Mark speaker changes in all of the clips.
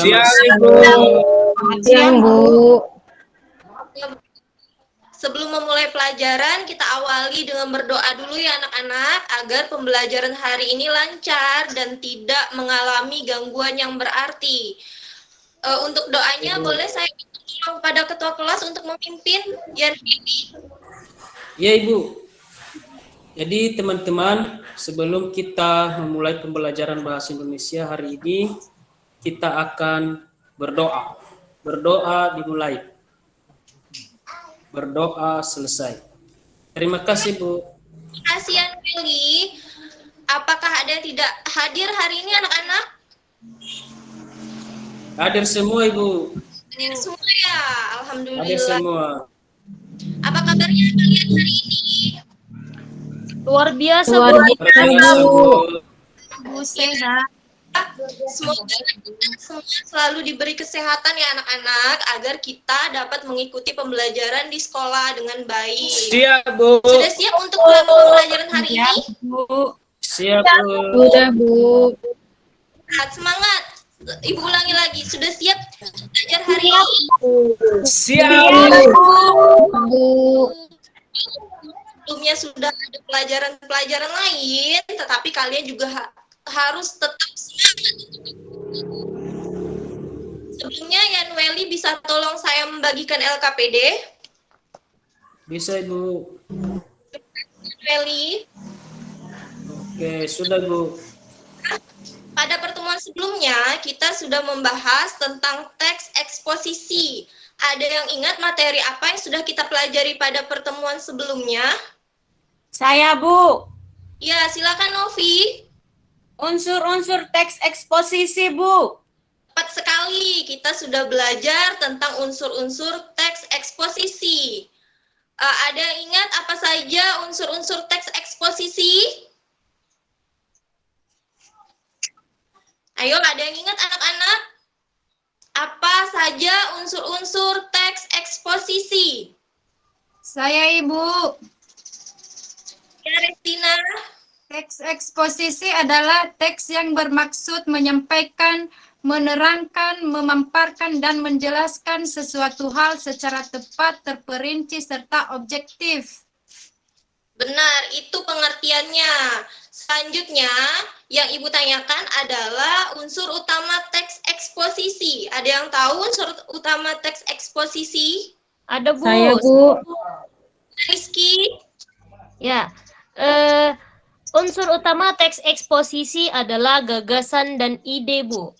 Speaker 1: Selamat
Speaker 2: siang,
Speaker 1: siang,
Speaker 2: Bu.
Speaker 3: Selamat siang, Bu.
Speaker 4: Sebelum memulai pelajaran, kita awali dengan berdoa dulu ya anak-anak, agar pembelajaran hari ini lancar dan tidak mengalami gangguan yang berarti. Untuk doanya, boleh saya minta tolong pada ketua kelas untuk memimpin, Yan Fili?
Speaker 2: Ya, Ibu. Jadi teman-teman, sebelum kita memulai pembelajaran bahasa Indonesia hari ini, kita akan berdoa. Berdoa dimulai. Berdoa selesai. Terima kasih, Bu.
Speaker 4: Terima kasih Yan Fili. Apakah ada yang tidak hadir hari ini anak-anak?
Speaker 2: Hadir semua, Ibu.
Speaker 4: Hadir semua ya,
Speaker 2: Hadir
Speaker 4: alhamdulillah.
Speaker 2: semua.
Speaker 4: Apa kabarnya kalian hari ini?
Speaker 3: Luar biasa,
Speaker 1: Luar
Speaker 3: Bu.
Speaker 1: biasa,
Speaker 2: Bu.
Speaker 3: Bu sehat.
Speaker 4: Semoga kita semua selalu diberi kesehatan ya anak-anak, agar kita dapat mengikuti pembelajaran di sekolah dengan baik.
Speaker 2: Siap, Bu.
Speaker 4: Sudah siap untuk pembelajaran hari ini?
Speaker 3: Bu.
Speaker 2: Siap, Bu.
Speaker 1: Sudah, Bu.
Speaker 4: Semangat. Ibu ulangi lagi. Sudah siap untuk belajar hari ini?
Speaker 2: Siap,
Speaker 1: Bu.
Speaker 4: Sebelumnya sudah ada pelajaran-pelajaran lain, tetapi kalian juga harus tetap semangat. Sebelumnya, Yanweli bisa tolong saya membagikan LKPD?
Speaker 2: Bisa, Ibu.
Speaker 4: Yanweli.
Speaker 2: Oke, sudah, Bu.
Speaker 4: Pada pertemuan sebelumnya, kita sudah membahas tentang teks eksposisi. Ada yang ingat materi apa yang sudah kita pelajari pada pertemuan sebelumnya?
Speaker 3: Saya, Bu.
Speaker 4: Ya, silakan Novi.
Speaker 3: Unsur-unsur teks eksposisi, Bu.
Speaker 4: Tepat sekali, kita sudah belajar tentang unsur-unsur teks eksposisi. Ada yang ingat apa saja unsur-unsur teks eksposisi? Ayo, ada yang ingat anak-anak? Apa saja unsur-unsur teks eksposisi?
Speaker 5: Saya Ibu.
Speaker 4: Ya, Restina.
Speaker 5: Teks eksposisi adalah teks yang bermaksud menyampaikan, menerangkan, memamparkan, dan menjelaskan sesuatu hal secara tepat, terperinci, serta objektif.
Speaker 4: Benar, itu pengertiannya. Selanjutnya, yang Ibu tanyakan adalah unsur utama teks eksposisi. Ada yang tahu unsur utama teks eksposisi?
Speaker 3: Ada, Bu.
Speaker 1: Saya, Bu.
Speaker 4: Rizky?
Speaker 3: Ya. Unsur utama teks eksposisi adalah gagasan dan ide, Bu.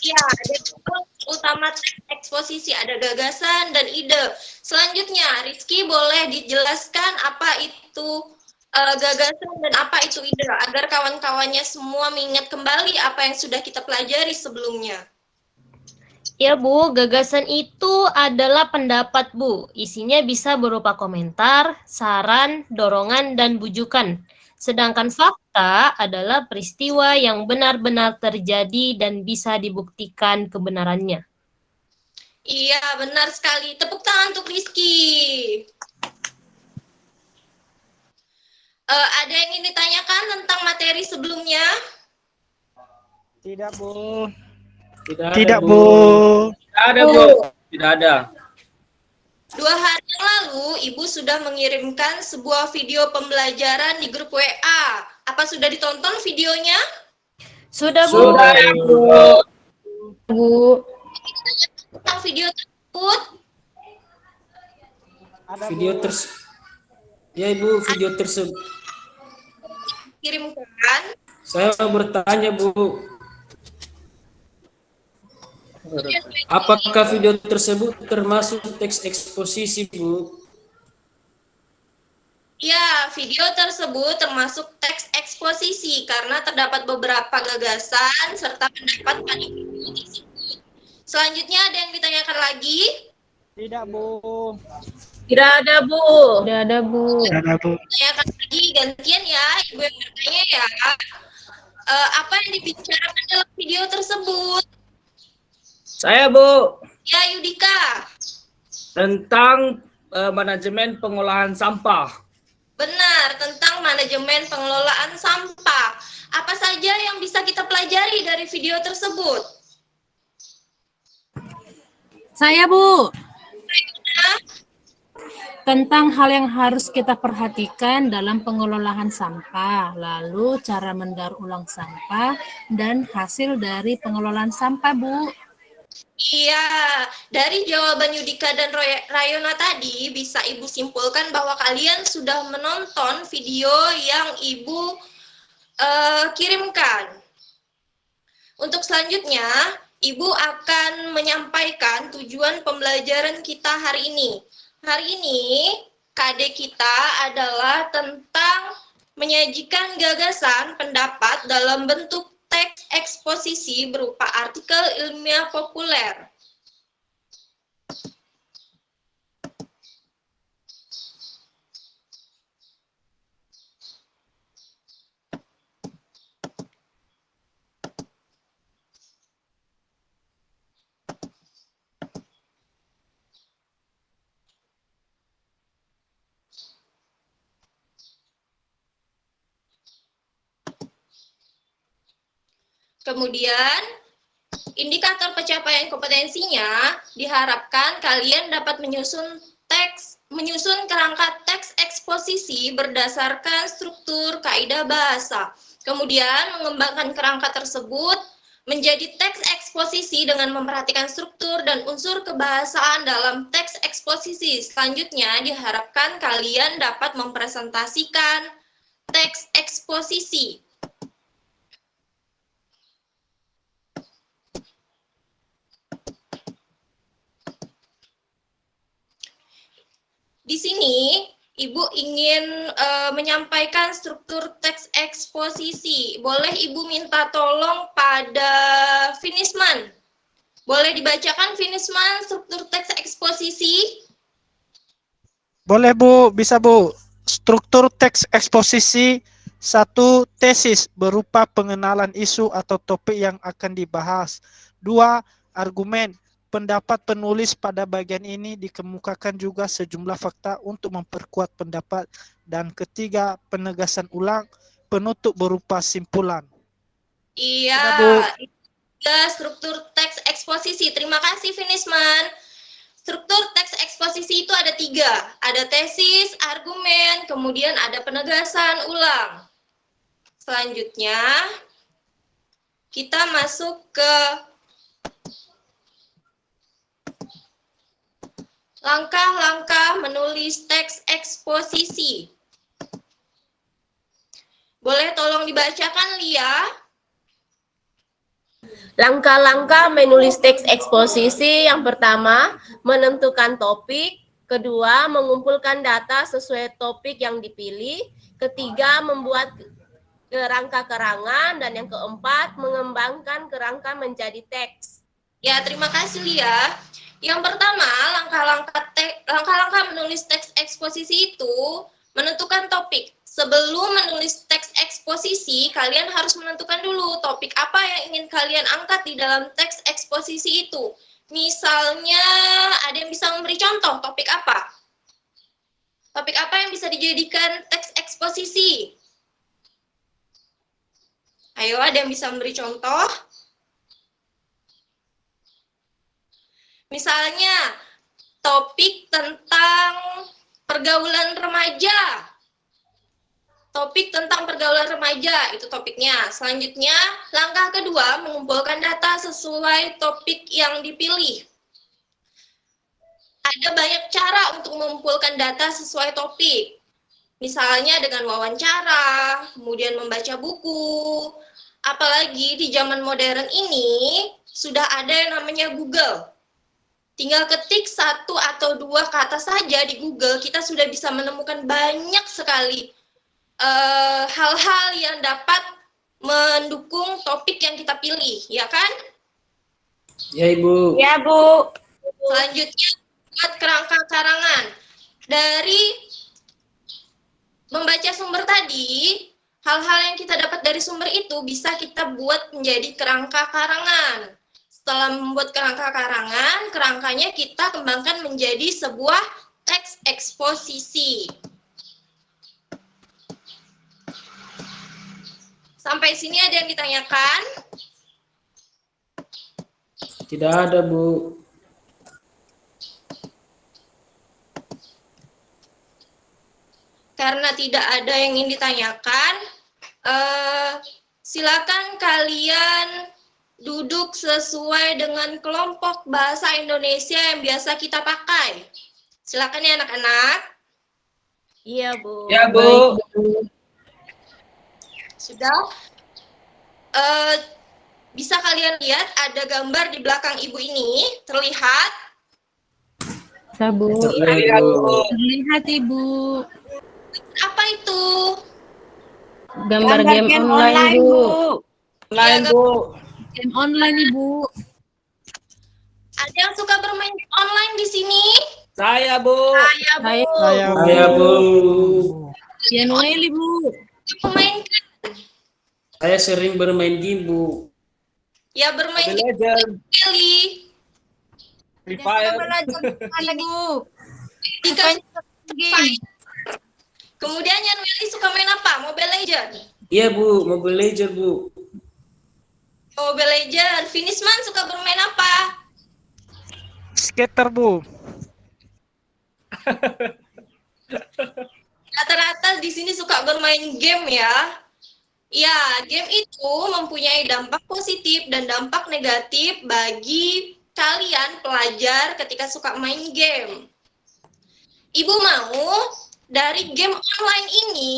Speaker 4: Ya, ada unsur utama teks eksposisi, ada gagasan dan ide. Selanjutnya, Rizky boleh dijelaskan apa itu gagasan dan apa itu ide, agar kawan-kawannya semua mengingat kembali apa yang sudah kita pelajari sebelumnya.
Speaker 3: Ya, Bu, gagasan itu adalah pendapat, Bu. Isinya bisa berupa komentar, saran, dorongan, dan bujukan. Sedangkan fakta adalah peristiwa yang benar-benar terjadi dan bisa dibuktikan kebenarannya.
Speaker 4: Iya, benar sekali. Tepuk tangan untuk Rizky. Ada yang ingin ditanyakan tentang materi sebelumnya?
Speaker 6: Tidak, Bu.
Speaker 2: Tidak,
Speaker 6: Bu.
Speaker 2: Tidak ada, Bu. Tidak ada.
Speaker 4: 2 hari yang lalu, Ibu sudah mengirimkan sebuah video pembelajaran di grup WA. Apa sudah ditonton videonya?
Speaker 3: Sudah, Bu.
Speaker 2: Sudah, Ibu.
Speaker 1: Bu.
Speaker 4: Tentang video tersebut?
Speaker 6: Ada,
Speaker 2: Video
Speaker 6: Bu.
Speaker 2: Ya, Ibu, video tersebut.
Speaker 4: Kirimkan.
Speaker 2: Saya mau bertanya, Bu. Apakah video tersebut termasuk teks eksposisi, Bu?
Speaker 4: Ya, video tersebut termasuk teks eksposisi karena terdapat beberapa gagasan serta pendapat pada video tersebut. Selanjutnya ada yang ditanyakan lagi?
Speaker 6: Tidak, Bu.
Speaker 3: Tidak ada, Bu.
Speaker 1: Tidak ada, Bu.
Speaker 6: Ada, Bu.
Speaker 4: Tanyakan lagi, gantian ya, Ibu yang bertanya ya. Apa yang dibicarakan dalam video tersebut?
Speaker 2: Saya, Bu,
Speaker 4: Ya, Yudika.
Speaker 2: tentang manajemen pengolahan sampah.
Speaker 4: Benar, tentang manajemen pengelolaan sampah. Apa saja yang bisa kita pelajari dari video tersebut?
Speaker 7: Saya, Bu. Tentang hal yang harus kita perhatikan dalam pengelolaan sampah, lalu cara mendaur ulang sampah, dan hasil dari pengelolaan sampah, Bu.
Speaker 4: Iya, dari jawaban Yudika dan Rayona tadi bisa Ibu simpulkan bahwa kalian sudah menonton video yang Ibu kirimkan. Untuk selanjutnya, Ibu akan menyampaikan tujuan pembelajaran kita hari ini. Hari ini, KD kita adalah tentang menyajikan gagasan pendapat dalam bentuk teks eksposisi berupa artikel ilmiah populer. Kemudian, indikator pencapaian kompetensinya diharapkan kalian dapat menyusun kerangka teks eksposisi berdasarkan struktur kaidah bahasa. Kemudian, mengembangkan kerangka tersebut menjadi teks eksposisi dengan memperhatikan struktur dan unsur kebahasaan dalam teks eksposisi. Selanjutnya, diharapkan kalian dapat mempresentasikan teks eksposisi. Di sini, Ibu ingin menyampaikan struktur teks eksposisi. Boleh Ibu minta tolong pada Finisman. Boleh dibacakan Finisman struktur teks eksposisi?
Speaker 6: Boleh, Bu. Bisa, Bu. Struktur teks eksposisi. 1. Tesis berupa pengenalan isu atau topik yang akan dibahas. 2. Argumen. Pendapat penulis pada bagian ini dikemukakan juga sejumlah fakta untuk memperkuat pendapat. Dan ketiga, penegasan ulang, penutup berupa simpulan.
Speaker 4: Iya, struktur teks eksposisi. Terima kasih, Finisman. Struktur teks eksposisi itu ada 3. Ada tesis, argumen, kemudian ada penegasan ulang. Selanjutnya, kita masuk ke langkah-langkah menulis teks eksposisi. Boleh tolong dibacakan, Lia?
Speaker 3: Langkah-langkah menulis teks eksposisi yang pertama, menentukan topik. Kedua, mengumpulkan data sesuai topik yang dipilih. Ketiga, membuat kerangka kerangan. Dan yang keempat, mengembangkan kerangka menjadi teks.
Speaker 4: Ya, terima kasih, Lia. Yang pertama, langkah-langkah menulis teks eksposisi itu menentukan topik. Sebelum menulis teks eksposisi, kalian harus menentukan dulu topik apa yang ingin kalian angkat di dalam teks eksposisi itu. Misalnya, ada yang bisa memberi contoh topik apa? Topik apa yang bisa dijadikan teks eksposisi? Ayo, ada yang bisa memberi contoh? Misalnya, topik tentang pergaulan remaja. Topik tentang pergaulan remaja, itu topiknya. Selanjutnya, langkah kedua, mengumpulkan data sesuai topik yang dipilih. Ada banyak cara untuk mengumpulkan data sesuai topik. Misalnya dengan wawancara, kemudian membaca buku. Apalagi di zaman modern ini, sudah ada yang namanya Google. Tinggal ketik 1 atau 2 kata saja di Google, kita sudah bisa menemukan banyak sekali hal-hal yang dapat mendukung topik yang kita pilih, ya kan?
Speaker 2: Ya, Ibu.
Speaker 3: Ya, Bu.
Speaker 4: Selanjutnya, buat kerangka karangan. Dari membaca sumber tadi, hal-hal yang kita dapat dari sumber itu bisa kita buat menjadi kerangka karangan. Setelah membuat kerangka karangan, kerangkanya kita kembangkan menjadi sebuah teks eksposisi. Sampai sini ada yang ditanyakan?
Speaker 2: Tidak ada, Bu.
Speaker 4: karena tidak ada yang ingin ditanyakan, silakan kalian duduk sesuai dengan kelompok bahasa Indonesia yang biasa kita pakai. Silakan ya anak-anak.
Speaker 3: Iya, Bu.
Speaker 2: Ya, Bu.
Speaker 4: Sudah. Bisa kalian lihat ada gambar di belakang ibu ini, terlihat?
Speaker 1: Bisa, Bu.
Speaker 2: Terlihat, Bu.
Speaker 7: Terlihat Ibu.
Speaker 4: Apa itu?
Speaker 1: Gambar game online, Bu.
Speaker 2: Lain, Bu.
Speaker 7: Game online Ibu.
Speaker 4: Ada yang suka bermain game online di sini?
Speaker 2: Saya, Bu.
Speaker 6: Saya,
Speaker 2: Bu.
Speaker 7: Yanuel Ibu.
Speaker 4: Memainkan.
Speaker 2: Saya sering bermain game, Bu.
Speaker 4: Ya bermain
Speaker 2: Mobile
Speaker 4: game
Speaker 2: Legends,
Speaker 4: kali.
Speaker 2: Free
Speaker 5: Dia sudah
Speaker 2: Fire.
Speaker 5: belajar Ibu.
Speaker 4: Dikasih
Speaker 5: Game.
Speaker 4: Kemudian Yan Willy suka main apa? Mobile Legends.
Speaker 2: Iya, Bu. Mobile Legends, Bu.
Speaker 4: Mobile Legends. Finisman suka bermain apa?
Speaker 6: skater Bu.
Speaker 4: Rata-rata di sini suka bermain game ya. Ya, game itu mempunyai dampak positif dan dampak negatif bagi kalian pelajar ketika suka main game. Ibu mau dari game online ini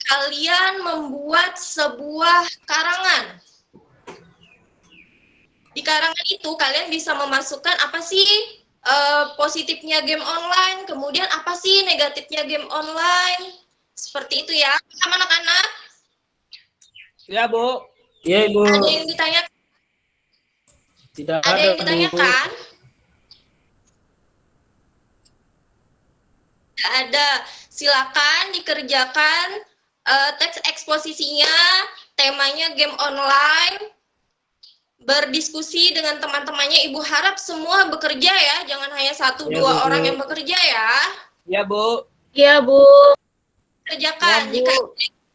Speaker 4: kalian membuat sebuah karangan. Di karangan itu kalian bisa memasukkan apa sih positifnya game online, kemudian apa sih negatifnya game online. Seperti itu ya, sama anak-anak.
Speaker 2: Ya, Bu. Iya, Bu.
Speaker 4: Ada yang ditanya?
Speaker 2: Tidak
Speaker 4: Ada
Speaker 2: ada,
Speaker 4: yang
Speaker 2: Bu.
Speaker 4: ditanyakan? Tidak ada. Silakan dikerjakan teks eksposisinya, temanya game online, berdiskusi dengan teman-temannya. Ibu harap semua bekerja ya, jangan hanya satu
Speaker 2: Ya,
Speaker 4: dua
Speaker 2: Bu.
Speaker 4: orang yang bekerja ya.
Speaker 2: Ya, Bu.
Speaker 3: Iya, Bu.
Speaker 4: Kerjakan.
Speaker 2: Ya, Bu.
Speaker 4: Jika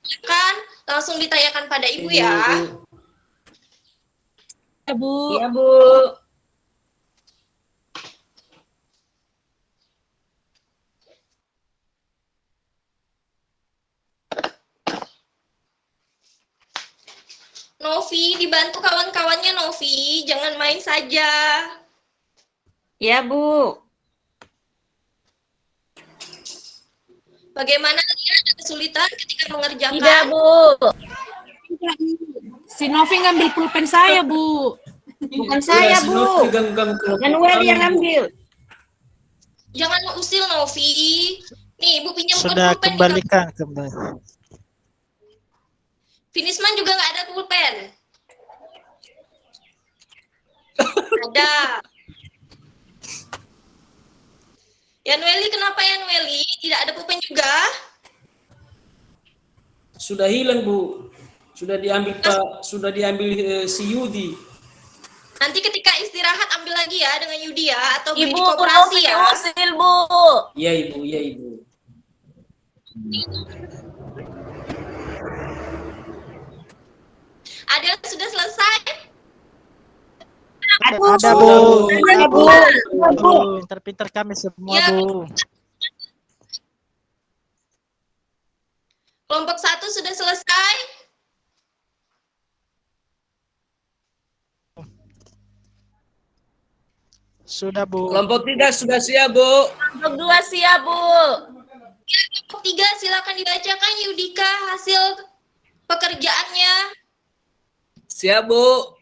Speaker 4: dikerjakan, langsung ditanyakan pada ibu ya.
Speaker 7: Ya Bu.
Speaker 2: Iya, Bu.
Speaker 4: Novi, dibantu kawan-kawannya Novi, jangan main saja.
Speaker 3: Iya, Bu.
Speaker 4: Bagaimana dia ada kesulitan ketika mengerjakan?
Speaker 3: Tidak, Bu.
Speaker 7: Si Novi ngambil pulpen saya Bu.
Speaker 3: Bukan saya,
Speaker 2: Iya,
Speaker 3: Bu.
Speaker 2: Novi ganggang kelompok
Speaker 3: Yanuel
Speaker 2: kami,
Speaker 3: yang
Speaker 2: Bu.
Speaker 3: ambil.
Speaker 4: Jangan usil Novi. Nih, Ibu pinjamkan
Speaker 6: Sudah
Speaker 4: pulpen.
Speaker 6: kembalikan kembali.
Speaker 4: Finisman juga nggak ada pulpen. Ada. Yanweli, kenapa Yanweli? Tidak ada pulpen juga?
Speaker 2: Sudah hilang, Bu. Sudah diambil si Yudi.
Speaker 4: Nanti ketika istirahat ambil lagi ya dengan Yudi ya, atau beli
Speaker 3: Ibu,
Speaker 4: di koperasi
Speaker 3: Novi
Speaker 4: ya.
Speaker 3: usil, Bu.
Speaker 2: Iya, Ibu. Iya, Ibu.
Speaker 4: Ada yang sudah selesai?
Speaker 6: Ada Bu.
Speaker 2: Ada, Bu.
Speaker 6: Bu. Pintar-pintar kami semua
Speaker 4: Ya.
Speaker 6: Bu.
Speaker 4: Kelompok 1 sudah selesai?
Speaker 6: Sudah Bu.
Speaker 2: Kelompok 3 sudah siap, Bu.
Speaker 3: Kelompok 2 siap, Bu.
Speaker 4: Kelompok 3 silakan dibacakan Yudika hasil pekerjaannya.
Speaker 2: Siap, Bu.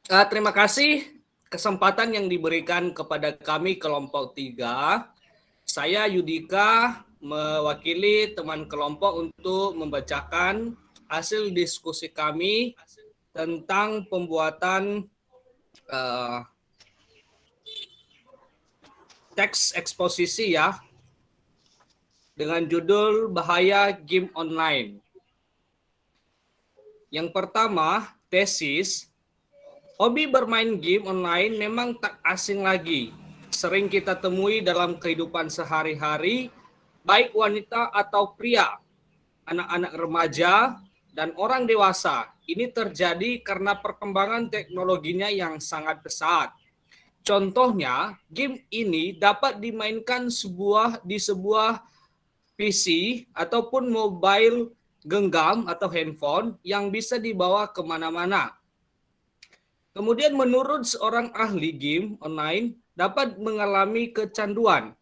Speaker 2: Terima kasih kesempatan yang diberikan kepada kami kelompok 3. Saya Yudika mewakili teman kelompok untuk membacakan hasil diskusi kami tentang pembuatan teks eksposisi ya, dengan judul Bahaya Game Online. Yang pertama, tesis. Hobi bermain game online memang tak asing lagi. Sering kita temui dalam kehidupan sehari-hari, baik wanita atau pria, anak-anak remaja, dan orang dewasa. Ini terjadi karena perkembangan teknologinya yang sangat pesat. Contohnya, game ini dapat dimainkan di sebuah PC ataupun mobile genggam atau handphone yang bisa dibawa kemana-mana. Kemudian menurut seorang ahli game online dapat mengalami kecanduan.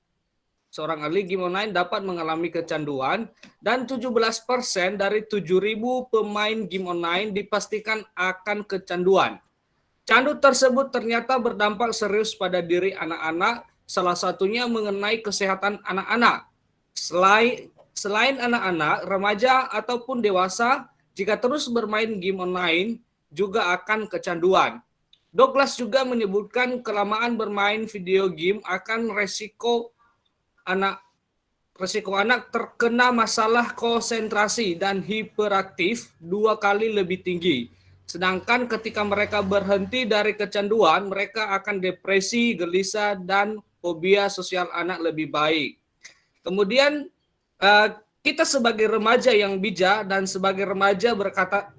Speaker 2: Seorang ahli game online dapat mengalami kecanduan dan 17% dari 7.000 pemain game online dipastikan akan kecanduan. Candu tersebut ternyata berdampak serius pada diri anak-anak, salah satunya mengenai kesehatan anak-anak. Selain anak-anak, remaja ataupun dewasa, jika terus bermain game online juga akan kecanduan. Douglas juga menyebutkan kelamaan bermain video game akan resiko anak terkena masalah konsentrasi dan hiperaktif 2 kali lebih tinggi. Sedangkan ketika mereka berhenti dari kecanduan, mereka akan depresi, gelisah, dan fobia sosial anak lebih baik. Kemudian kita sebagai remaja yang bijak dan sebagai remaja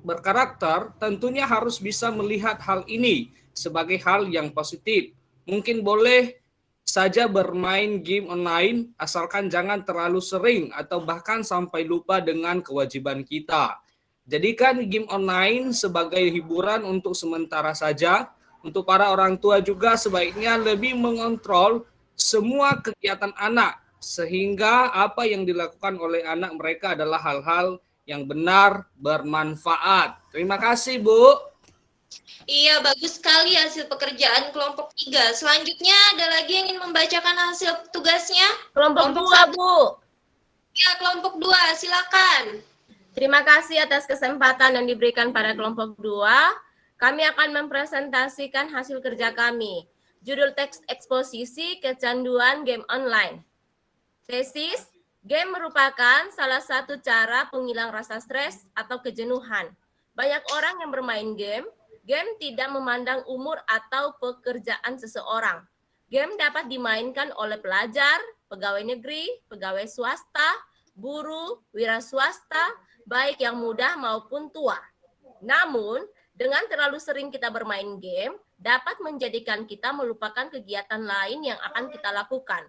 Speaker 2: berkarakter tentunya harus bisa melihat hal ini sebagai hal yang positif. Mungkin boleh saja bermain game online asalkan jangan terlalu sering atau bahkan sampai lupa dengan kewajiban kita. Jadikan game online sebagai hiburan untuk sementara saja. Untuk para orang tua juga sebaiknya lebih mengontrol semua kegiatan anak, sehingga apa yang dilakukan oleh anak mereka adalah hal-hal yang benar, bermanfaat. Terima kasih, Bu.
Speaker 4: Iya, bagus sekali hasil pekerjaan kelompok 3. Selanjutnya ada lagi yang ingin membacakan hasil tugasnya?
Speaker 3: Kelompok 2, Bu.
Speaker 4: Ya, kelompok 2, silakan.
Speaker 3: Terima kasih atas kesempatan yang diberikan pada kelompok 2. Kami akan mempresentasikan hasil kerja kami. Judul teks eksposisi kecanduan game online. Tesis, game merupakan salah satu cara penghilang rasa stres atau kejenuhan. Banyak orang yang bermain game tidak memandang umur atau pekerjaan seseorang. Game dapat dimainkan oleh pelajar, pegawai negeri, pegawai swasta, buruh, wira swasta, baik yang muda maupun tua. Namun, dengan terlalu sering kita bermain game, dapat menjadikan kita melupakan kegiatan lain yang akan kita lakukan.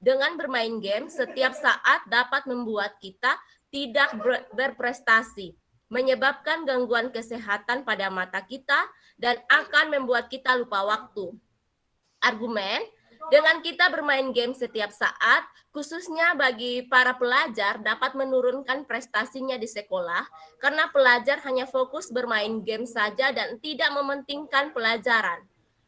Speaker 3: Dengan bermain game, setiap saat dapat membuat kita tidak berprestasi, menyebabkan gangguan kesehatan pada mata kita, dan akan membuat kita lupa waktu. Argumen, dengan kita bermain game setiap saat, khususnya bagi para pelajar dapat menurunkan prestasinya di sekolah karena pelajar hanya fokus bermain game saja dan tidak mementingkan pelajaran.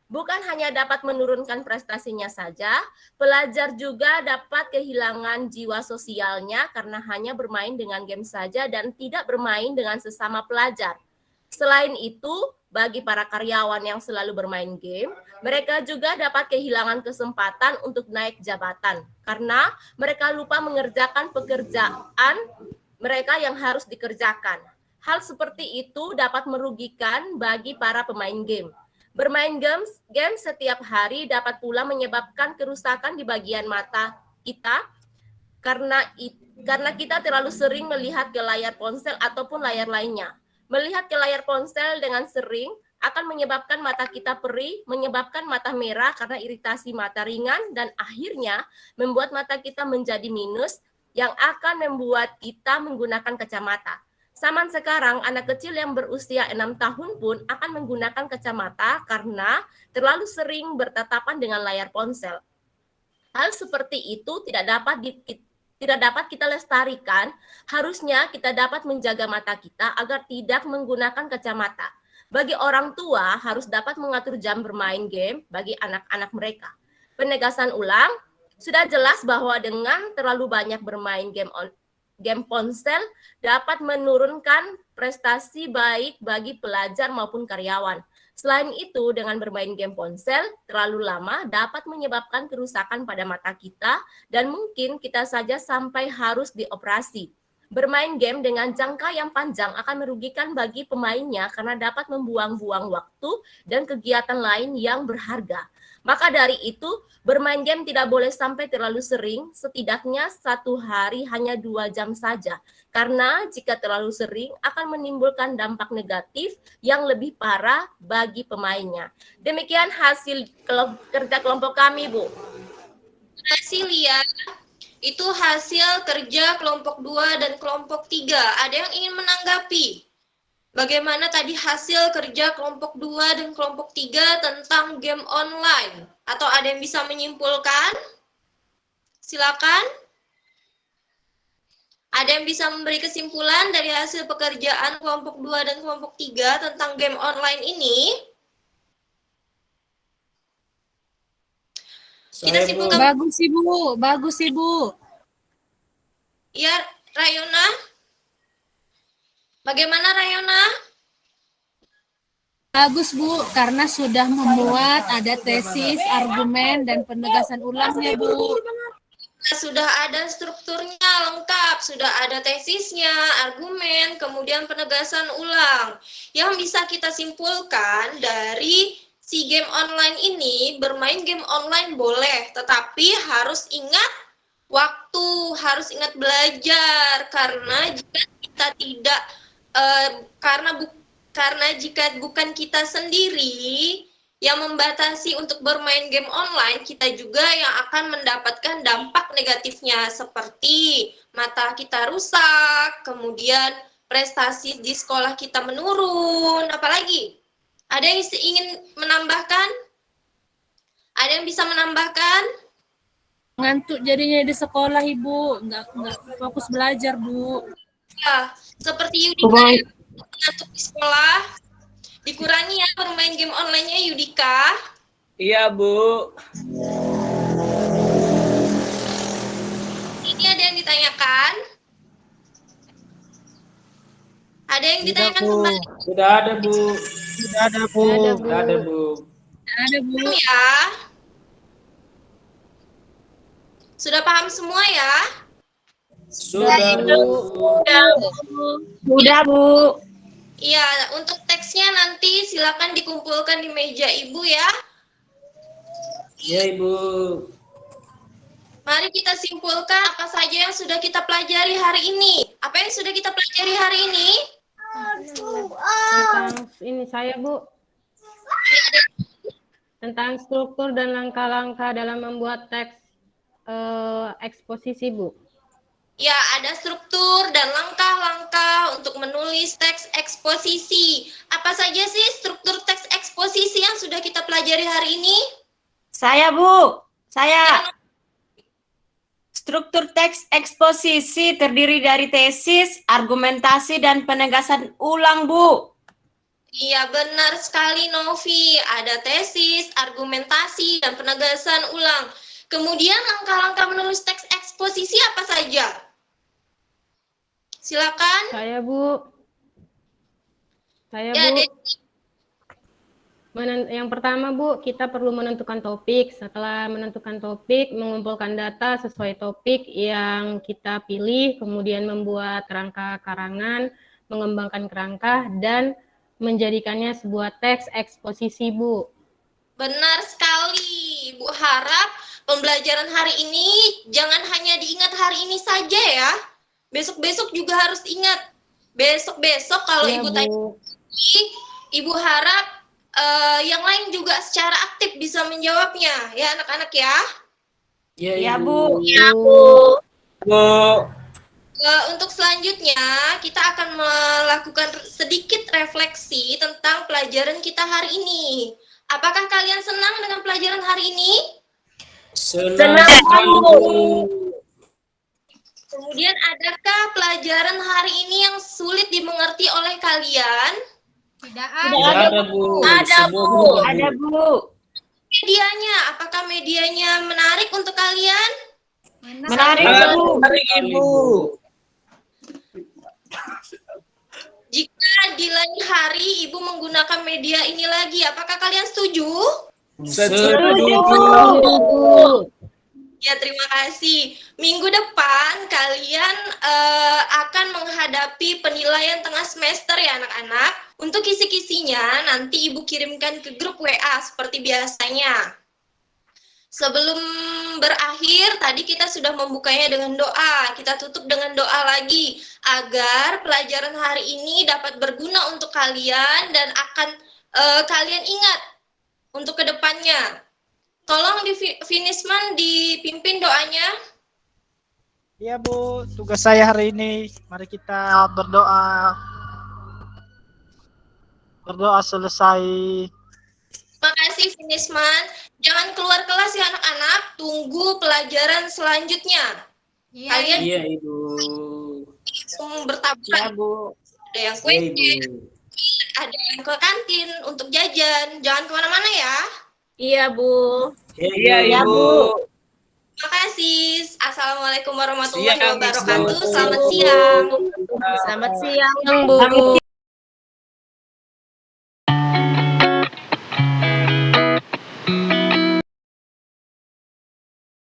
Speaker 3: Bukan hanya dapat menurunkan prestasinya saja, pelajar juga dapat kehilangan jiwa sosialnya karena hanya bermain dengan game saja dan tidak bermain dengan sesama pelajar. Selain itu, bagi para karyawan yang selalu bermain game, mereka juga dapat kehilangan kesempatan untuk naik jabatan karena mereka lupa mengerjakan pekerjaan mereka yang harus dikerjakan. Hal seperti itu dapat merugikan bagi para pemain game. Bermain game setiap hari dapat pula menyebabkan kerusakan di bagian mata kita karena kita terlalu sering melihat ke layar ponsel ataupun layar lainnya. Melihat ke layar ponsel dengan sering akan menyebabkan mata kita perih, menyebabkan mata merah karena iritasi mata ringan, dan akhirnya membuat mata kita menjadi minus yang akan membuat kita menggunakan kacamata. Zaman sekarang, anak kecil yang berusia 6 tahun pun akan menggunakan kacamata karena terlalu sering bertatapan dengan layar ponsel. Hal seperti itu tidak dapat kita lestarikan. Harusnya kita dapat menjaga mata kita agar tidak menggunakan kacamata. Bagi orang tua harus dapat mengatur jam bermain game bagi anak-anak mereka. Penegasan ulang, sudah jelas bahwa dengan terlalu banyak bermain game ponsel dapat menurunkan prestasi baik bagi pelajar maupun karyawan. Selain itu, dengan bermain game ponsel terlalu lama dapat menyebabkan kerusakan pada mata kita dan mungkin kita saja sampai harus dioperasi. Bermain game dengan jangka yang panjang akan merugikan bagi pemainnya karena dapat membuang-buang waktu dan kegiatan lain yang berharga.
Speaker 8: Maka dari itu, bermain game tidak boleh sampai terlalu sering, setidaknya 1 hari hanya 2 jam saja. Karena jika terlalu sering akan menimbulkan dampak negatif yang lebih parah bagi pemainnya. Demikian hasil kerja kelompok kami, Bu.
Speaker 4: Hasil ya. Itu hasil kerja kelompok 2 dan kelompok 3. Ada yang ingin menanggapi? Bagaimana tadi hasil kerja kelompok 2 dan kelompok 3 tentang game online? Atau ada yang bisa menyimpulkan? Silakan. Ada yang bisa memberi kesimpulan dari hasil pekerjaan kelompok 2 dan kelompok 3 tentang game online ini? Kita simpulkan.
Speaker 7: Bagus sih Bu, bagus sih Bu.
Speaker 4: Ya, Rayona. Bagaimana Rayona?
Speaker 7: Bagus Bu, karena sudah memuat ada tesis, argumen, dan penegasan ulangnya Bu.
Speaker 4: Sudah ada strukturnya lengkap, sudah ada tesisnya, argumen, kemudian penegasan ulang. Yang bisa kita simpulkan dari si game online ini, bermain game online boleh, tetapi harus ingat waktu, harus ingat belajar, karena jika kita tidak karena jika bukan kita sendiri yang membatasi untuk bermain game online, kita juga yang akan mendapatkan dampak negatifnya seperti mata kita rusak, kemudian prestasi di sekolah kita menurun, apalagi? Ada yang ingin menambahkan? Ada yang bisa menambahkan?
Speaker 7: Ngantuk jadinya di sekolah Ibu, nggak fokus belajar Bu.
Speaker 4: Ya, seperti Yudika untuk di sekolah, dikurangi ya bermain game online-nya Yudika.
Speaker 2: Iya, Bu.
Speaker 4: Ini ada yang ditanyakan? Ada yang ditanyakan kembali?
Speaker 2: Sudah ada, Bu.
Speaker 6: Sudah ada Bu.
Speaker 2: Sudah ada, Bu.
Speaker 7: Ada Bu.
Speaker 4: Ya. Sudah paham semua ya?
Speaker 2: Sudah, Bu.
Speaker 8: Sudah, Bu.
Speaker 4: Iya, untuk teksnya nanti silakan dikumpulkan di meja Ibu ya.
Speaker 2: Iya, Ibu.
Speaker 4: Mari kita simpulkan apa saja yang sudah kita pelajari hari ini. Apa yang sudah kita pelajari hari ini?
Speaker 1: Tentang ini saya, Bu. Tentang struktur dan langkah-langkah dalam membuat teks eksposisi, Bu.
Speaker 4: Ya, ada struktur dan langkah-langkah untuk menulis teks eksposisi. Apa saja sih struktur teks eksposisi yang sudah kita pelajari hari ini?
Speaker 5: Saya, Bu. Saya. Struktur teks eksposisi terdiri dari tesis, argumentasi, dan penegasan ulang, Bu.
Speaker 4: Iya, benar sekali Novi. Ada tesis, argumentasi, dan penegasan ulang. Kemudian langkah-langkah menulis teks eksposisi apa saja? Silakan.
Speaker 1: Saya, Bu. Saya,
Speaker 4: Ya,
Speaker 1: Bu.
Speaker 4: Desi.
Speaker 1: Yang pertama, Bu, kita perlu menentukan topik. Setelah menentukan topik, mengumpulkan data sesuai topik yang kita pilih, kemudian membuat kerangka karangan, mengembangkan kerangka, dan menjadikannya sebuah teks eksposisi, Bu.
Speaker 4: Benar sekali. Bu harap pembelajaran hari ini jangan hanya diingat hari ini saja ya. Besok-besok juga harus ingat. Besok-besok kalau
Speaker 1: Iya,
Speaker 4: Ibu
Speaker 1: Bu.
Speaker 4: tanya, Ibu harap yang lain juga secara aktif bisa menjawabnya. Ya anak-anak ya.
Speaker 5: Ya, Bu.
Speaker 8: Ya, Bu.
Speaker 2: Bu.
Speaker 4: Untuk selanjutnya, kita akan melakukan sedikit refleksi tentang pelajaran kita hari ini. Apakah kalian senang dengan pelajaran hari ini?
Speaker 2: Senang,
Speaker 8: Bu.
Speaker 4: Kemudian, adakah pelajaran hari ini yang sulit dimengerti oleh kalian?
Speaker 5: Tidak
Speaker 2: ada, Bu.
Speaker 8: Ada,
Speaker 2: Semua
Speaker 8: Bu.
Speaker 2: mudah,
Speaker 5: Ada, Bu.
Speaker 4: Medianya, apakah medianya menarik untuk kalian?
Speaker 5: Menarik, Bu.
Speaker 2: Menarik, Ibu.
Speaker 4: Jika di lain hari Ibu menggunakan media ini lagi, apakah kalian setuju?
Speaker 2: Setuju.
Speaker 1: Bu.
Speaker 4: Ya, terima kasih. Minggu depan kalian akan menghadapi penilaian tengah semester ya anak-anak. Untuk kisi-kisinya nanti Ibu kirimkan ke grup WA seperti biasanya. Sebelum berakhir, tadi kita sudah membukanya dengan doa. Kita tutup dengan doa lagi agar pelajaran hari ini dapat berguna untuk kalian dan akan kalian ingat untuk kedepannya. Tolong di Finisman dipimpin doanya.
Speaker 6: Iya Bu, tugas saya hari ini. Mari kita berdoa. Berdoa selesai.
Speaker 4: Makasih Finisman. Jangan keluar kelas ya anak-anak. Tunggu pelajaran selanjutnya. Kalian
Speaker 2: Iya, Ibu.
Speaker 4: langsung bertabrakan.
Speaker 5: Iya, Bu.
Speaker 4: Ada yang
Speaker 2: Iya,
Speaker 4: kue,
Speaker 2: Ibu.
Speaker 4: ada yang ke kantin untuk jajan. Jangan kemana-mana ya.
Speaker 8: Iya, Bu.
Speaker 2: Iya, Ibu.
Speaker 4: Makasih. Assalamualaikum warahmatullahi
Speaker 2: Siang,
Speaker 4: wabarakatuh.
Speaker 2: Ibu.
Speaker 4: Selamat siang.
Speaker 3: Selamat siang, Bu.